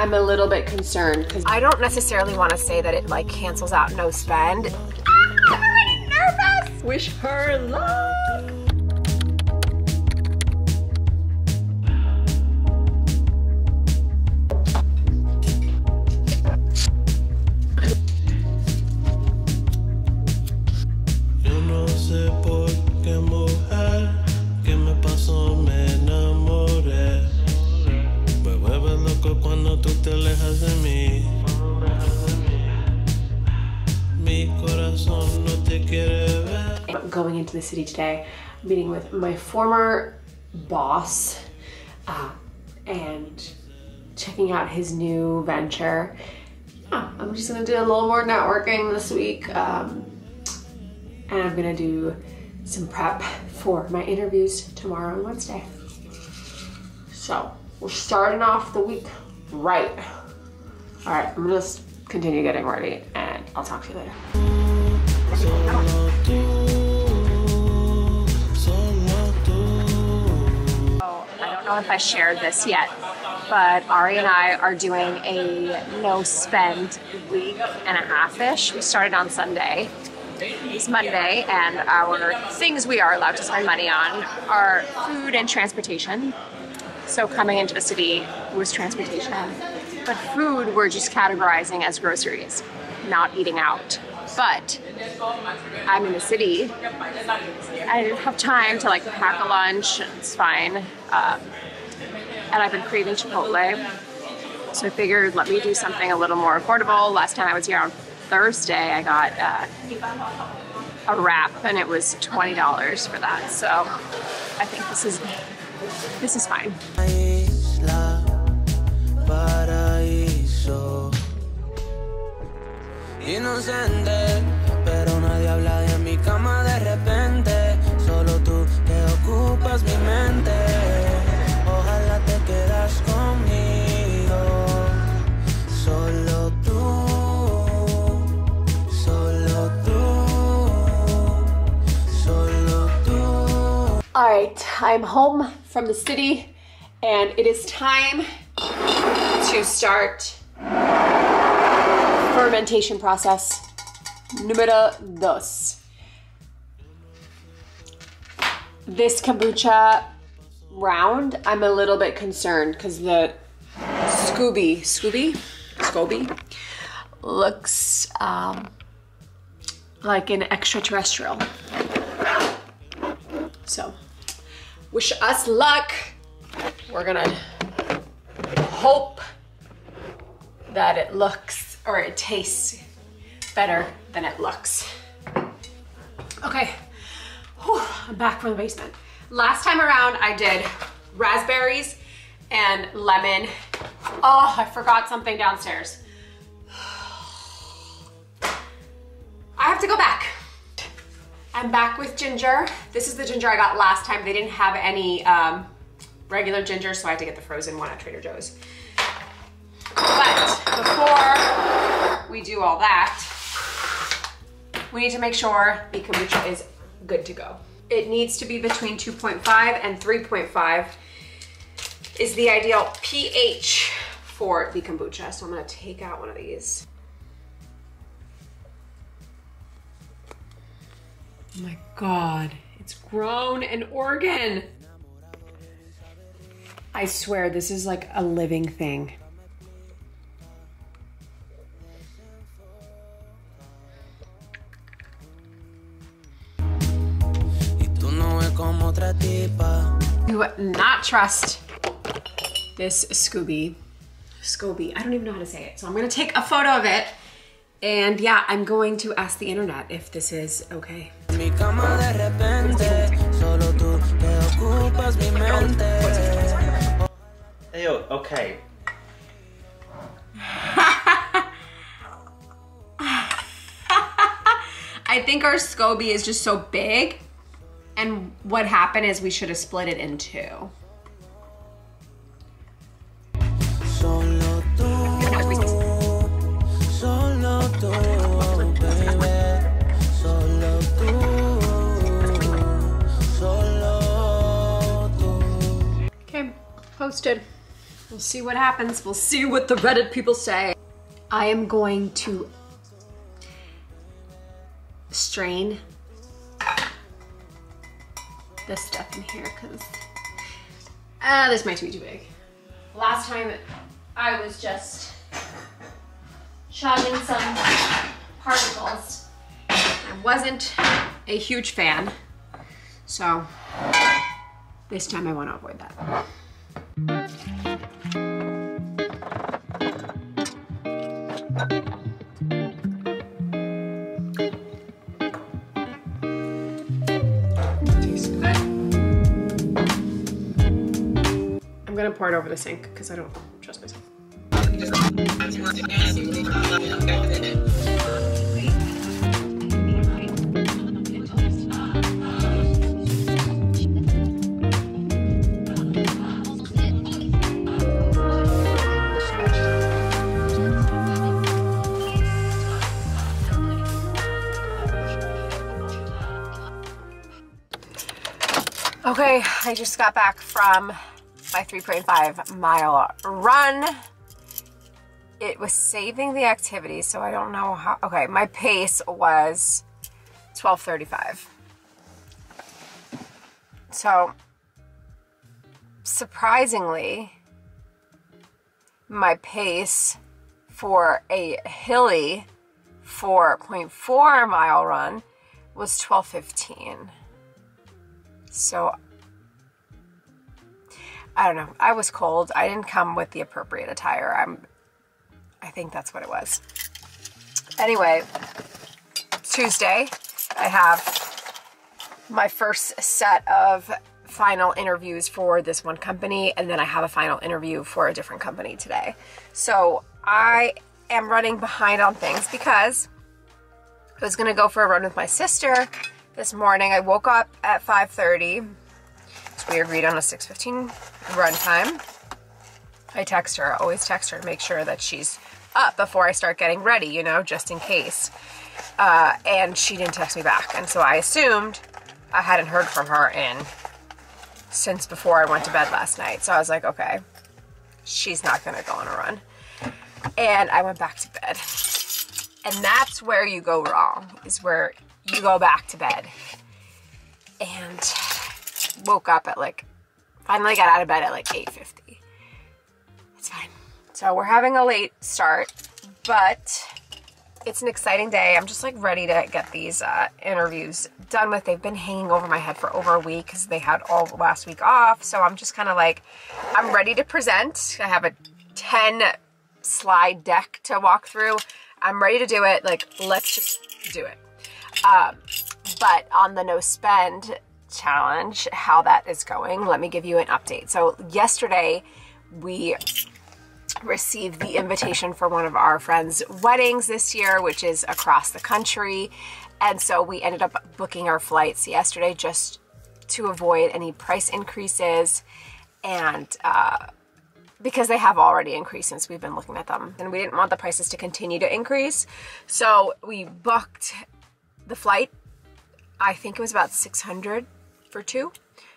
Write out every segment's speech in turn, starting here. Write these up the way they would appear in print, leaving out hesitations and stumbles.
I'm a little bit concerned because I don't necessarily want to say that it like cancels out no spend. I'm already nervous. Wish her luck. Going into the city today, meeting with my former boss and checking out his new venture. Yeah, I'm just gonna do a little more networking this week, and I'm gonna do some prep for my interviews tomorrow and Wednesday. So we're starting off the week right. All right, I'm gonna just continue getting ready and I'll talk to you later. I don't know if I shared this yet, but Ari and I are doing a no spend week and a half-ish. We started on Sunday. It's Monday, and our things we are allowed to spend money on are food and transportation. So coming into the city was transportation, but food we're just categorizing as groceries, not eating out. But I'm in the city. I didn't have time to like pack a lunch. It's fine. And I've been craving Chipotle. So I figured let me do something a little more affordable. Last time I was here on Thursday, I got a wrap and it was $20 for that. So I think this is fine. Inocente, pero nadie habla de mi cama de repente. Solo tú que ocupas mi mente. Ojalá te quedas conmigo. Solo tú, solo tú, solo tú. All right, I'm home from the city and it is time to start fermentation process número 2. This kombucha round, I'm a little bit concerned because the Scooby looks like an extraterrestrial. So, wish us luck. We're gonna hope that it looks or it tastes better than it looks. Okay, whew, I'm back from the basement. Last time around I did raspberries and lemon. Oh, I forgot something downstairs. I have to go back. I'm back with ginger. This is the ginger I got last time. They didn't have any regular ginger, so I had to get the frozen one at Trader Joe's. But before we do all that, we need to make sure the kombucha is good to go. It needs to be between 2.5 and 3.5 is the ideal pH for the kombucha. So I'm gonna take out one of these. Oh my God, it's grown an organ. I swear this is like a living thing. Do not trust this Scooby. I don't even know how to say it. So I'm gonna take a photo of it. And yeah, I'm going to ask the internet if this is okay. Hey, okay. I think our SCOBY is just so big. And what happened is we should have split it in two. Okay, posted. We'll see what happens. We'll see what the Reddit people say. I am going to strain this stuff in here because this might be too big. Last time I was just chugging some particles. I wasn't a huge fan, so this time I want to avoid that. Tastes good. I'm gonna pour it over the sink because I don't trust myself. Okay, I just got back from my 3.5 mile run. It was saving the activity, so I don't know how. Okay, my pace was 12:35. So, surprisingly, my pace for a hilly 4.4 mile run was 12:15. So, I don't know. I was cold. I didn't come with the appropriate attire. I think that's what it was. Anyway, Tuesday, I have my first set of final interviews for this one company, and then I have a final interview for a different company today. So I am running behind on things because I was gonna go for a run with my sister this morning. I woke up at 5:30, so we agreed on a 6:15 run time. I text her, always text her to make sure that she's up before I start getting ready, you know, just in case. And she didn't text me back, and so I assumed I hadn't heard from her since before I went to bed last night. So I was like, okay, she's not gonna go on a run. And I went back to bed. And that's where you go wrong, is where you go back to bed. And woke up at finally got out of bed at 8:50. It's fine. So we're having a late start, but it's an exciting day. I'm just ready to get these interviews done with. They've been hanging over my head for over a week because they had all last week off. So I'm just kind of I'm ready to present. I have a 10 slide deck to walk through. I'm ready to do it. Let's just do it. But on the no spend challenge, how that is going, let me give you an update. So yesterday we received the invitation for one of our friends' weddings this year, which is across the country. And so we ended up booking our flights yesterday just to avoid any price increases, and because they have already increased since we've been looking at them, and we didn't want the prices to continue to increase. So we booked the flight. I think it was about $600 for two.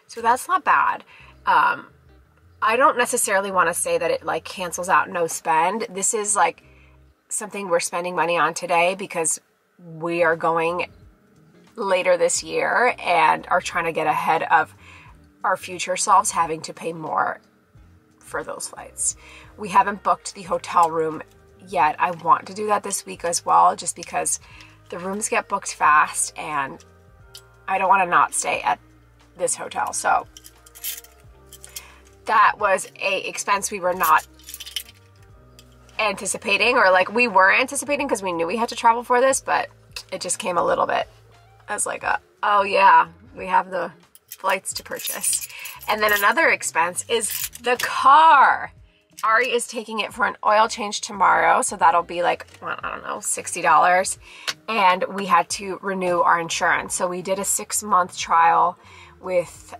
So that's not bad. I don't necessarily want to say that it cancels out no spend. This is something we're spending money on today because we are going later this year and are trying to get ahead of our future selves having to pay more for those flights. We haven't booked the hotel room yet. I want to do that this week as well, just because the rooms get booked fast and I don't want to not stay at this hotel. So that was a expense we were not anticipating, or we were anticipating because we knew we had to travel for this, but it just came a little bit as oh yeah, we have the flights to purchase. And then another expense is the car. Ari is taking it for an oil change tomorrow, so that'll be well, I don't know, $60. And we had to renew our insurance. So we did a 6-month trial with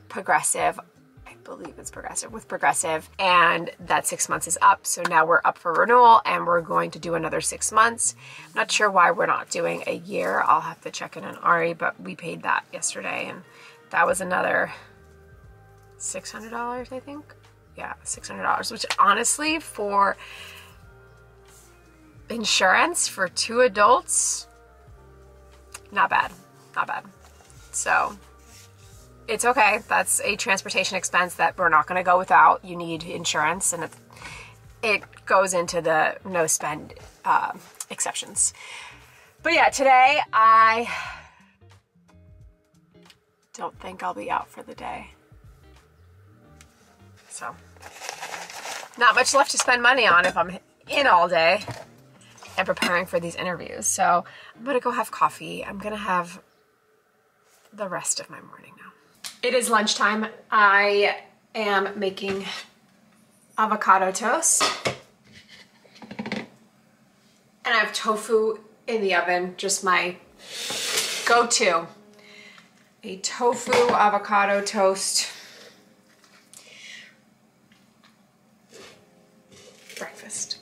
Progressive. I believe it's Progressive, with Progressive, and that 6 months is up. So now we're up for renewal and we're going to do another 6 months. I'm not sure why we're not doing a year. I'll have to check in on Ari, but we paid that yesterday, and that was another $600, I think. yeah, $600, which honestly for insurance for 2 adults, not bad, not bad. So it's okay. That's a transportation expense that we're not going to go without. You need insurance, and it goes into the no spend exceptions. But yeah, today I don't think I'll be out for the day. So not much left to spend money on if I'm in all day and preparing for these interviews. So I'm gonna go have coffee. I'm gonna have the rest of my morning now. It is lunchtime. I am making avocado toast. And I have tofu in the oven, just my go-to. A tofu avocado toast breakfast.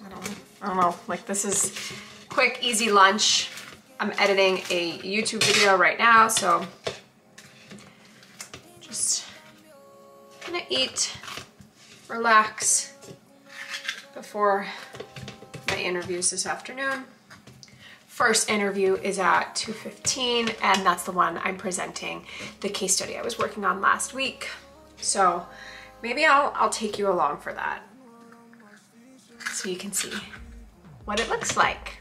I don't know. Like, this is quick, easy lunch. I'm editing a YouTube video right now, so just gonna eat, relax before my interviews this afternoon. First interview is at 2:15, and that's the one I'm presenting the case study I was working on last week. So maybe I'll take you along for that so you can see what it looks like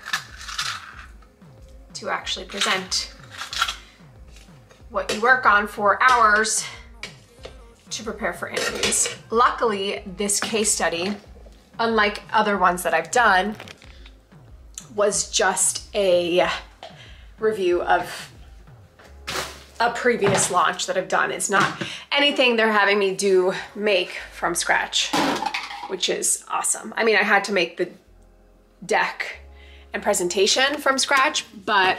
to actually present what you work on for hours to prepare for interviews. Luckily, this case study, unlike other ones that I've done, was just a review of a previous launch that I've done. It's not anything they're having me make from scratch, which is awesome. I mean, I had to make the deck and presentation from scratch, but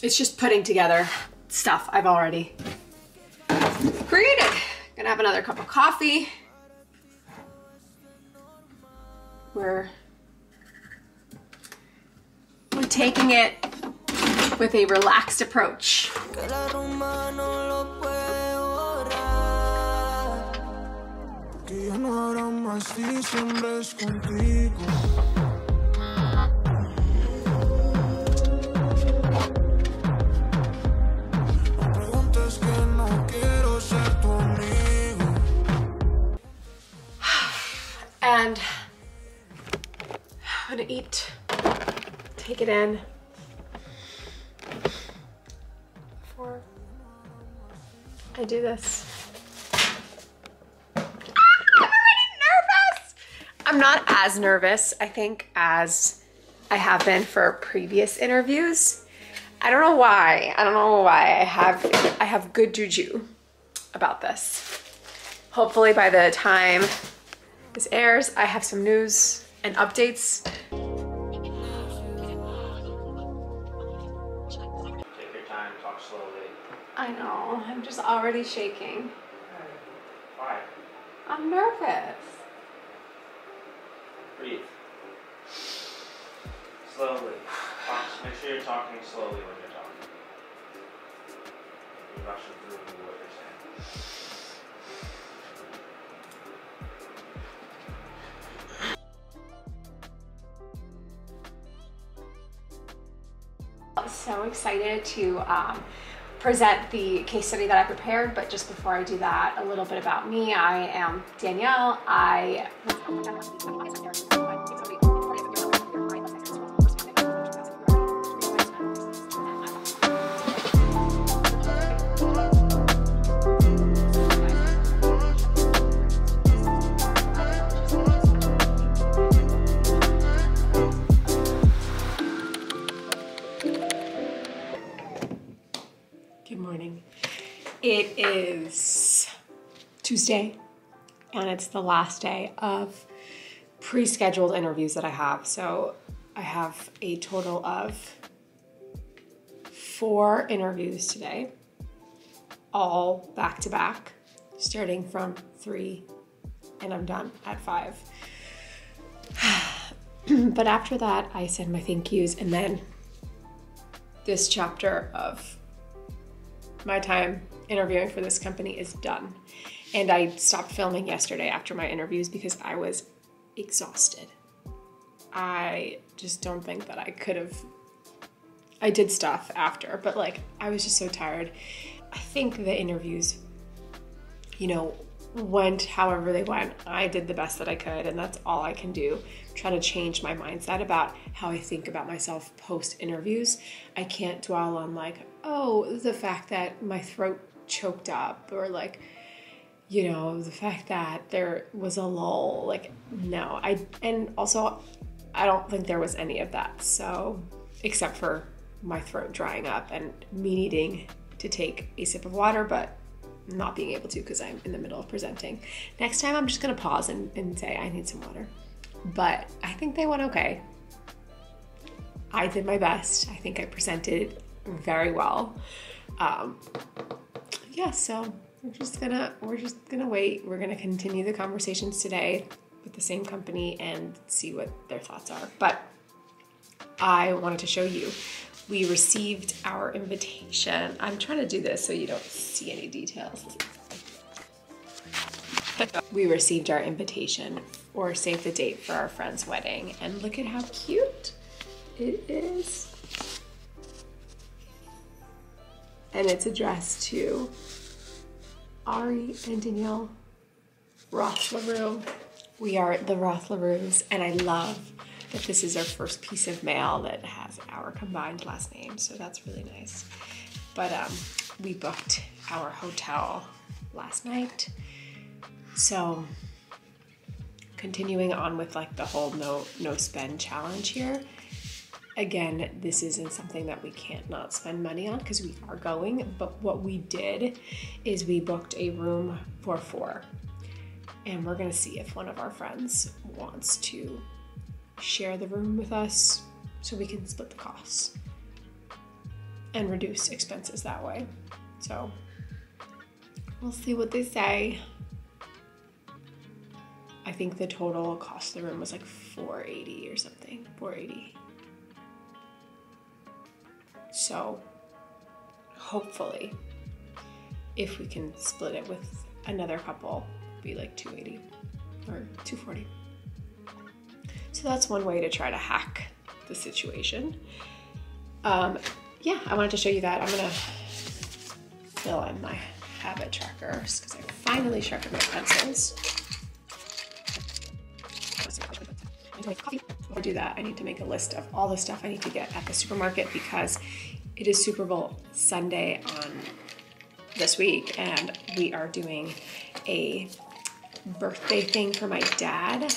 it's just putting together stuff I've already created. Gonna have another cup of coffee. We're taking it with a relaxed approach. And I'm gonna eat, take it in before I do this. I'm already nervous! I'm not as nervous, I think, as I have been for previous interviews. I don't know why. I have good juju about this. Hopefully by the time this airs, I have some news and updates. Take your time, talk slowly. I know, I'm just already shaking. Why? I'm nervous. Breathe. Slowly. Make sure you're talking slowly when you're talking. You're rushing through what you're saying. So excited to present the case study that I prepared, but just before I do that, a little bit about me. I am Danielle. Good morning. It is Tuesday, and it's the last day of pre-scheduled interviews that I have. So I have a total of 4 interviews today, all back to back, starting from 3, and I'm done at 5. But after that, I send my thank yous, and then this chapter of my time interviewing for this company is done. And I stopped filming yesterday after my interviews because I was exhausted. I just don't think that I could have, I did stuff after, but like, I was just so tired. I think the interviews, you know, went however they went. I did the best that I could, and that's all I can do. I'm trying to change my mindset about how I think about myself post interviews. I can't dwell on like, oh, the fact that my throat choked up, or like, you know, the fact that there was a lull. Like, no, and also I don't think there was any of that. So, except for my throat drying up and me needing to take a sip of water, but not being able to because I'm in the middle of presenting. Next time I'm just gonna pause and say I need some water. But I think they went okay. I did my best. I think I presented very well. Yeah, so we're just gonna wait. We're gonna continue the conversations today with the same company and see what their thoughts are. But I wanted to show you, we received our invitation. I'm trying to do this so you don't see any details. We received our invitation or save the date for our friend's wedding, and look at how cute it is. And it's addressed to Ari and Danielle Roth-LaRue. We are the Roth-LaRues, and I love that this is our first piece of mail that has our combined last name, so that's really nice. But we booked our hotel last night, so continuing on with like the whole no spend challenge here. Again, this isn't something that we can't not spend money on because we are going, but what we did is we booked a room for 4, and we're gonna see if one of our friends wants to share the room with us so we can split the costs and reduce expenses that way. So we'll see what they say. I think the total cost of the room was like $480 or something, $480. So hopefully if we can split it with another couple, it'll be like $280 or $240. So that's one way to try to hack the situation. Yeah, I wanted to show you that. I'm gonna fill in my habit trackers because I finally sharpened my pencils. I need to make coffee. Before I do that, I need to make a list of all the stuff I need to get at the supermarket because it is Super Bowl Sunday on this week, and we are doing a birthday thing for my dad.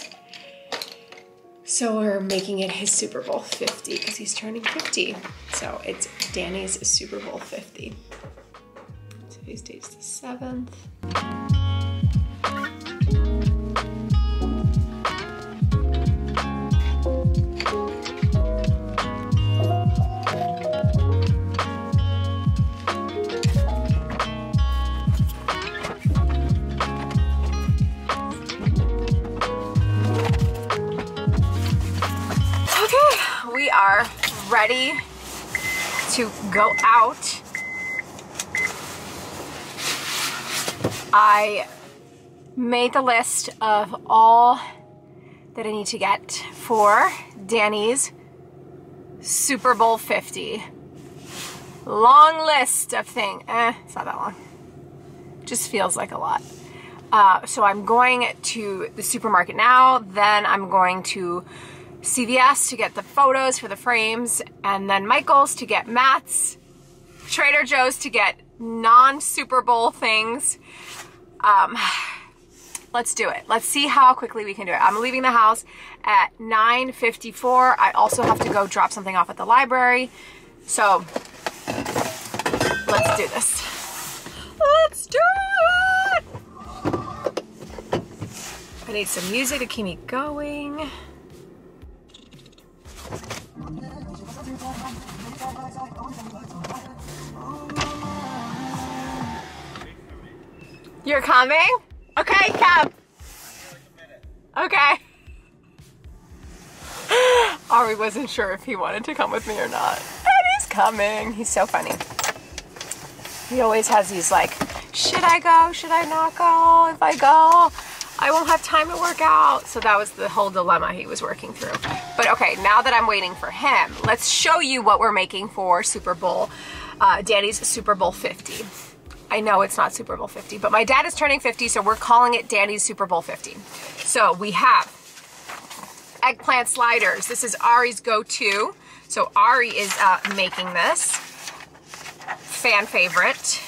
So we're making it his Super Bowl 50 because he's turning 50. So it's Danny's Super Bowl 50. Today's date's the 7th. We are ready to go out. I made the list of all that I need to get for Danny's Super Bowl 50. Long list of things. It's not that long. Just feels like a lot. So I'm going to the supermarket now, then I'm going to CVS to get the photos for the frames, and then Michael's to get mats, Trader Joe's to get non-Super Bowl things. Let's do it. Let's see how quickly we can do it. I'm leaving the house at 9:54. I also have to go drop something off at the library. So let's do this. Let's do it! I need some music to keep me going. You're coming? Okay, come. Okay. Ari wasn't sure if he wanted to come with me or not. And he's coming. He's so funny. He always has these like Should I go? Should I not go? If I go, I won't have time to work out. So that was the whole dilemma he was working through. But okay, now that I'm waiting for him, let's show you what we're making for Super Bowl, Danny's Super Bowl 50. I know it's not Super Bowl 50, but my dad is turning 50, so we're calling it Danny's Super Bowl 50. So we have eggplant sliders. This is Ari's go-to. So Ari is making this. Fan favorite.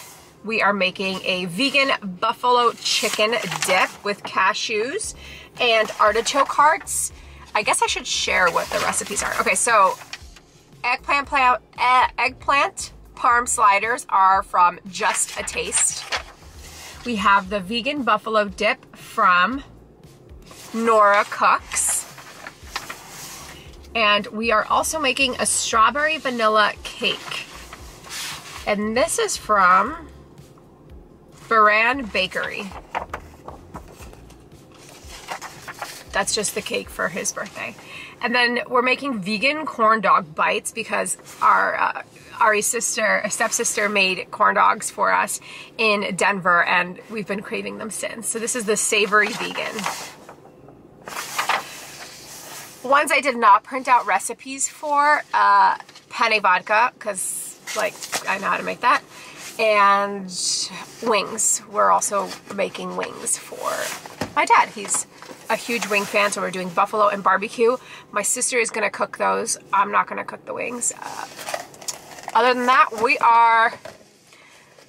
We are making a vegan buffalo chicken dip with cashews and artichoke hearts. I guess I should share what the recipes are. Okay, so eggplant parm sliders are from Just a Taste. We have the vegan buffalo dip from Nora Cooks. And we are also making a strawberry vanilla cake. And this is from Baran Bakery. That's just the cake for his birthday. And then we're making vegan corn dog bites because our Ari's stepsister made corn dogs for us in Denver and we've been craving them since. So this is the savory vegan. Ones I did not print out recipes for, penne vodka, because like I know how to make that. And wings. We're also making wings for my dad. He's a huge wing fan, so we're doing buffalo and barbecue. My sister is gonna cook those. I'm not gonna cook the wings. Other than that, we are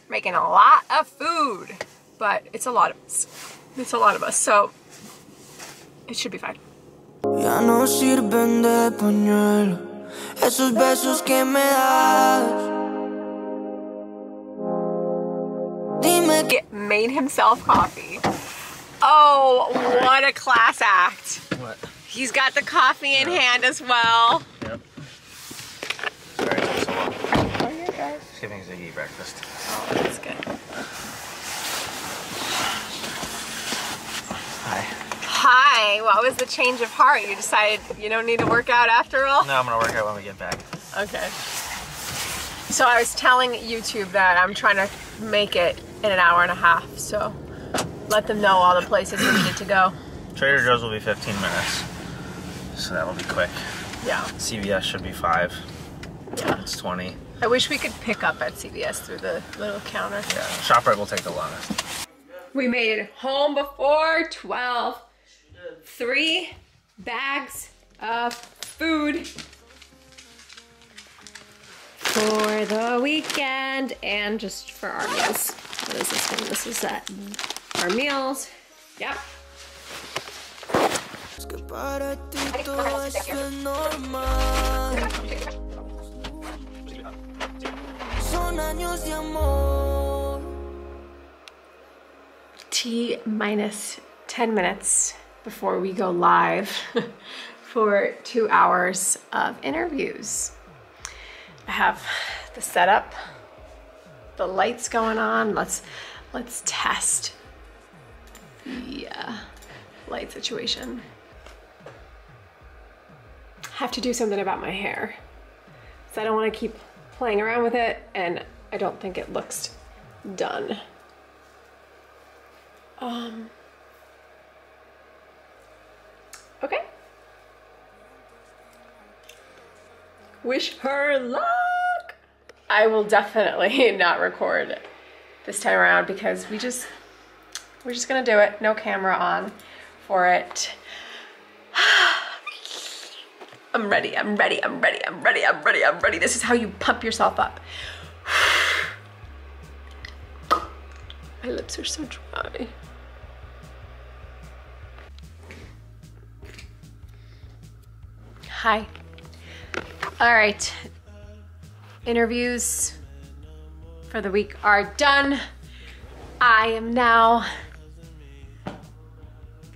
making a lot of food, but it's a lot of us. It's a lot of us, so it should be fine. Ya no sirven de pañuelo esos besos que me das. Made himself coffee. Oh, what a class act. What? He's got the coffee in hand as well. Yep. Sorry it took so long. Oh, you're good. Just giving Ziggy breakfast. Oh, that's good. Hi. Hi, what was the change of heart? You decided you don't need to work out after all? No, I'm gonna work out when we get back. Okay. So I was telling YouTube that I'm trying to make it in an hour and a half, so let them know all the places we needed to go. Trader Joe's will be 15 minutes, so that'll be quick. Yeah. CVS should be 5. Yeah. It's 20. I wish we could pick up at CVS through the little counter. Yeah, ShopRite will take the longest. We made it home before 12. 3 bags of food for the weekend and just for our meals. What is this one? This is that. Our meals. Yep. T minus 10 minutes before we go live for 2 hours of interviews. I have the setup, the lights going on. Let's test the light situation. Have to do something about my hair. So I don't want to keep playing around with it, and I don't think it looks done. Okay. Wish her luck. I will definitely not record this time around because we're just gonna do it. No camera on for it. I'm ready, I'm ready, I'm ready, I'm ready, I'm ready, I'm ready. This is how you pump yourself up. My lips are so dry. Hi. All right. Interviews for the week are done. I am now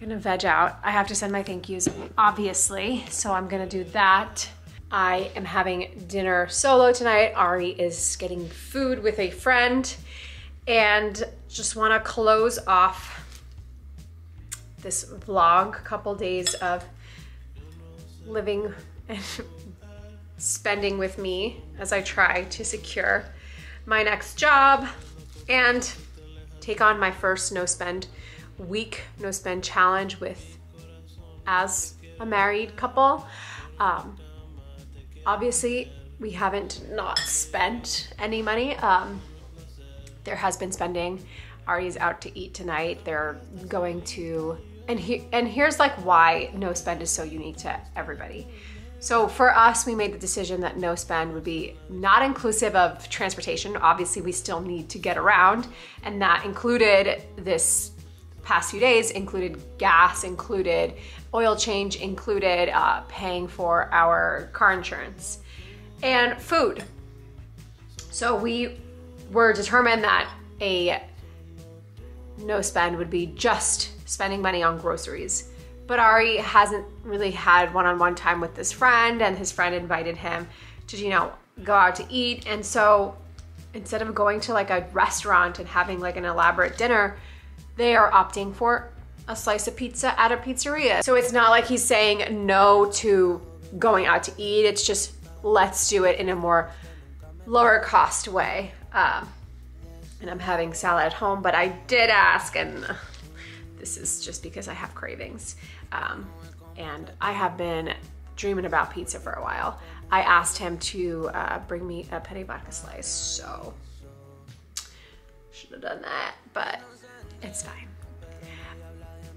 gonna veg out. I have to send my thank yous, obviously, so I'm gonna do that. I am having dinner solo tonight. Ari is getting food with a friend, and just wanna close off this vlog, couple days of living and spending with me as I try to secure my next job and take on my first no spend week, no spend challenge as a married couple. Obviously, we haven't not spent any money. There has been spending. Ari's out to eat tonight. They're going to, and here's like why no spend is so unique to everybody. So for us, we made the decision that no spend would be not inclusive of transportation. Obviously, we still need to get around, and that included this past few days, included gas, included oil change, included paying for our car insurance and food. So we were determined that a no spend would be just spending money on groceries. But Ari hasn't really had one-on-one time with this friend, and his friend invited him to, you know, go out to eat. And so instead of going to like a restaurant and having like an elaborate dinner, they are opting for a slice of pizza at a pizzeria. So it's not like he's saying no to going out to eat. It's just, let's do it in a more lower cost way. And I'm having salad at home, but I did ask, and this is just because I have cravings. And I have been dreaming about pizza for a while. I asked him to bring me a penne vodka slice, so should have done that, but it's fine.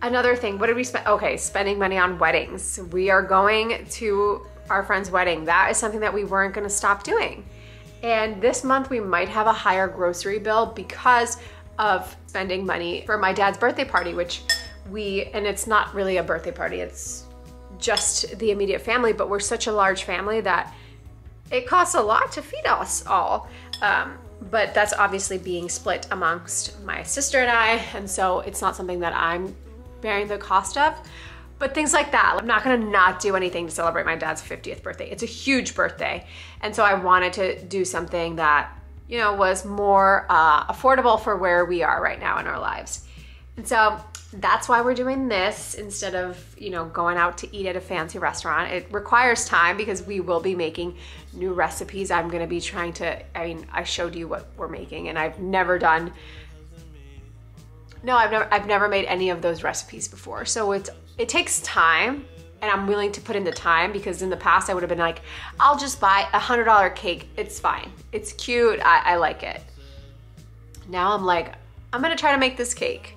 Another thing, what did we spend? Okay, spending money on weddings. We are going to our friend's wedding. That is something that we weren't gonna stop doing. And this month we might have a higher grocery bill because of spending money for my dad's birthday party, which and it's not really a birthday party, it's just the immediate family, but we're such a large family that it costs a lot to feed us all. But that's obviously being split amongst my sister and I, and so it's not something that I'm bearing the cost of. But things like that, I'm not gonna not do anything to celebrate my dad's 50th birthday. It's a huge birthday. And so I wanted to do something that, you know, was more affordable for where we are right now in our lives. And so that's why we're doing this instead of, you know, going out to eat at a fancy restaurant. It requires time because we will be making new recipes. I'm gonna be trying to, I showed you what we're making, and I've never made any of those recipes before. So it takes time, and I'm willing to put in the time, because in the past I would have been like, I'll just buy a $100 cake. It's fine. It's cute. I like it. Now I'm like, I'm gonna try to make this cake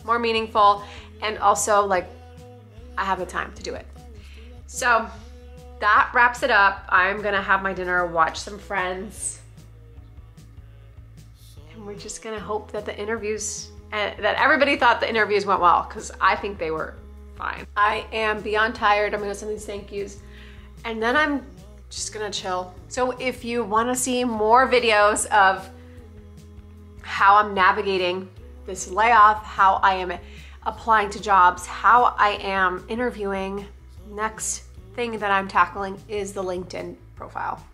more meaningful, and also like I have the time to do it. So that wraps it up. I'm gonna have my dinner, watch some Friends, and we're just gonna hope that the interviews, that everybody thought the interviews went well, because I think they were fine. I am beyond tired. I'm gonna send these thank yous, and then I'm just gonna chill. So if you wanna see more videos of how I'm navigating this layoff, how I am applying to jobs, how I am interviewing, next thing that I'm tackling is the LinkedIn profile.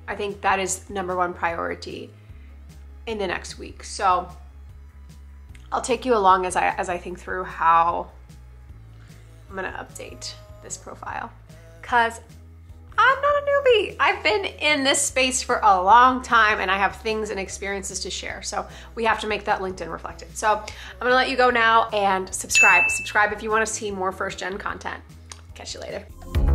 I think that is #1 priority in the next week. So I'll take you along as I think through how I'm gonna update this profile, because I'm not a newbie. I've been in this space for a long time, and I have things and experiences to share. So we have to make that LinkedIn reflected. So I'm gonna let you go now and subscribe. Subscribe if you wanna see more first gen content. Catch you later.